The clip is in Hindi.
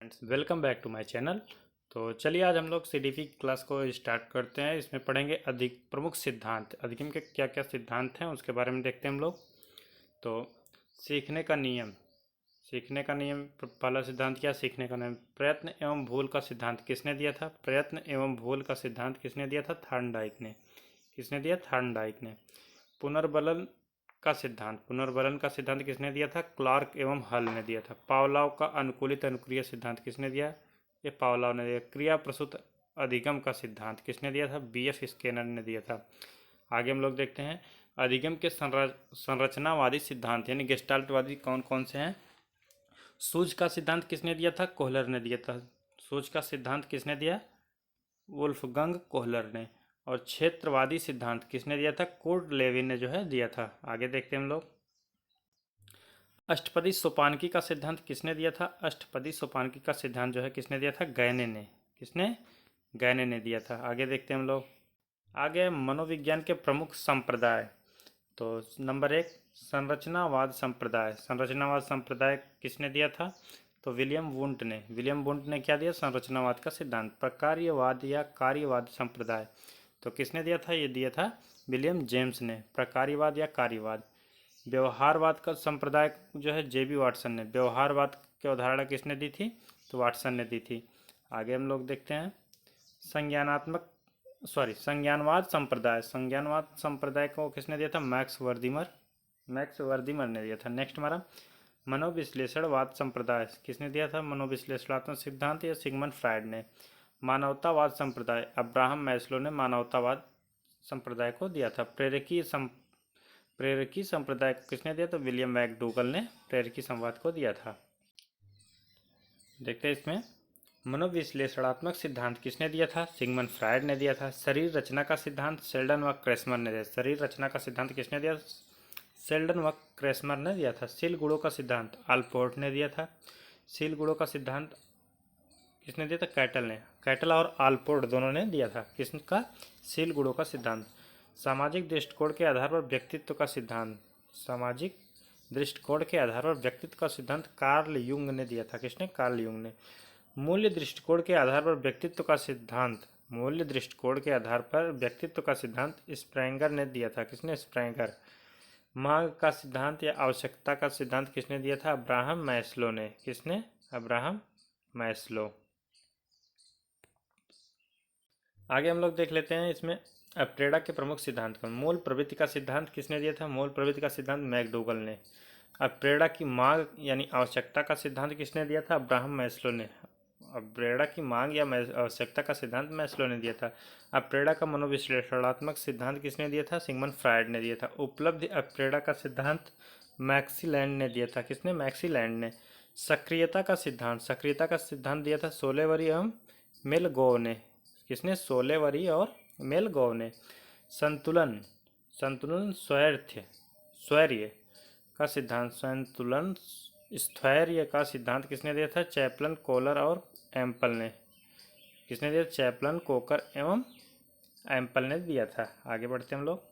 Welcome back to my channel. तो चलिए आज हम लोग सीडीपी क्लास को स्टार्ट करते हैं। इसमें पढ़ेंगे अधिक प्रमुख सिद्धांत, अधिगम के क्या क्या सिद्धांत हैं उसके बारे में देखते हैं हम लोग। तो सीखने का नियम, पहला सिद्धांत क्या? सीखने का नियम। प्रयत्न एवं भूल का सिद्धांत किसने दिया था? प्रयत्न एवं भूल का सिद्धांत किसने दिया था? थॉर्नडाइक ने। किसने दिया? थॉर्नडाइक ने। पुनर्बलन पुनर्बलन का सिद्धांत किसने दिया था? क्लार्क एवं हल ने दिया था। पावलोव का अनुकूलित अनुक्रिया सिद्धांत किसने दिया? ये पावलोव ने दिया। क्रिया प्रसूत अधिगम का सिद्धांत किसने दिया था? बीएफ स्किनर ने दिया था। आगे हम लोग देखते हैं अधिगम के संरचनावादी सिद्धांत यानी गेस्टाल्टवादी कौन कौन से हैं। सूझ का सिद्धांत किसने दिया था? कोहलर ने दिया था। सूझ का सिद्धांत किसने दिया? वुल्फगंग कोहलर ने। और क्षेत्रवादी सिद्धांत किसने दिया था? कुर्ट लेविन ने जो है दिया था। आगे देखते हैं हम लोग अष्टपदी सोपानकी का सिद्धांत किसने दिया था? अष्टपदी सोपानकी का सिद्धांत जो है किसने दिया था? गैने ने। किसने? गैने ने दिया था। आगे देखते हैं हम लोग आगे मनोविज्ञान के प्रमुख संप्रदाय। तो नंबर 1 संरचनावाद संप्रदाय। संरचनावाद संप्रदाय किसने दिया था? तो विलियम वुंट ने क्या दिया? संरचनावाद का सिद्धांत। प्रकार्यवाद या कार्यवाद संप्रदाय तो किसने दिया था? ये दिया था विलियम जेम्स ने। प्रकार्यवाद या कार्यवाद। व्यवहारवाद का संप्रदाय जो है जेबी वाटसन ने। व्यवहारवाद की अवधारणा किसने दी थी? तो वाटसन ने दी थी। आगे हम लोग देखते हैं संज्ञानवाद संप्रदाय को किसने दिया था? मैक्स वर्दिमर ने दिया था। नेक्स्ट हमारा मनोविश्लेषणवाद संप्रदाय किसने दिया था? मनोविश्लेषणात्मक सिद्धांत या सिगमंड फ्रायड ने। मानवतावाद संप्रदाय अब्राहम मैस्लो ने मानवतावाद संप्रदाय को दिया था। प्रेरकी संप्रदाय को किसने दिया? तो विलियम मैकडूगल ने प्रेरकी संवाद को दिया था। देखते हैं इसमें मनोविश्लेषणात्मक सिद्धांत किसने दिया था? सिगमंड फ्रायड ने दिया था। शरीर रचना का सिद्धांत शेल्डन व क्रेसमर ने दिया। शरीर रचना का सिद्धांत किसने दिया? शेल्डन व क्रेसमर ने दिया था। शील गुणों का सिद्धांत आल्पोर्ट ने दिया था। शील गुणों का सिद्धांत किसने दिया था? कैटल और आल्पोर्ट दोनों ने दिया था। किसका? शील गुणों का सिद्धांत। सामाजिक दृष्टिकोण के आधार पर व्यक्तित्व का सिद्धांत कार्ल युंग ने दिया था। किसने? कार्ल युंग ने। मूल्य दृष्टिकोण के आधार पर व्यक्तित्व का सिद्धांत स्प्रेंगर ने दिया था। किसने? स्प्रेंगर। मांग का सिद्धांत या आवश्यकता का सिद्धांत किसने दिया था? अब्राहम मैस्लो ने। किसने? Abraham Maslow. आगे हम लोग देख लेते हैं इसमें अप्रेडा के प्रमुख सिद्धांत को। मूल प्रवृत्ति का सिद्धांत किसने दिया था? मूल प्रवृत्ति का सिद्धांत मैकडूगल ने। अप्रेडा की मांग यानी आवश्यकता का सिद्धांत किसने दिया था? अब्राहम मैस्लो ने। अप्रेडा की मांग या आवश्यकता का सिद्धांत मैस्लो ने दिया था। अप्रेडा का मनोविश्लेषणात्मक सिद्धांत किसने दिया था? सिगमंड फ्रायड ने दिया था। उपलब्धि अप्रेडा का सिद्धांत मैक्सीलैंड ने दिया था। किसने? मैक्सीलैंड ने। सक्रियता का सिद्धांत दिया था सोलेवरी एवं मेलगोव ने। किसने? सोलेवरी और मेलगोव ने। संतुलन स्वैर्य का सिद्धांत किसने दिया था? चैपलन, कोलर और एम्पल ने। किसने दिया? चैपलन, कोकर एवं एम्पल ने दिया था। आगे बढ़ते हम लोग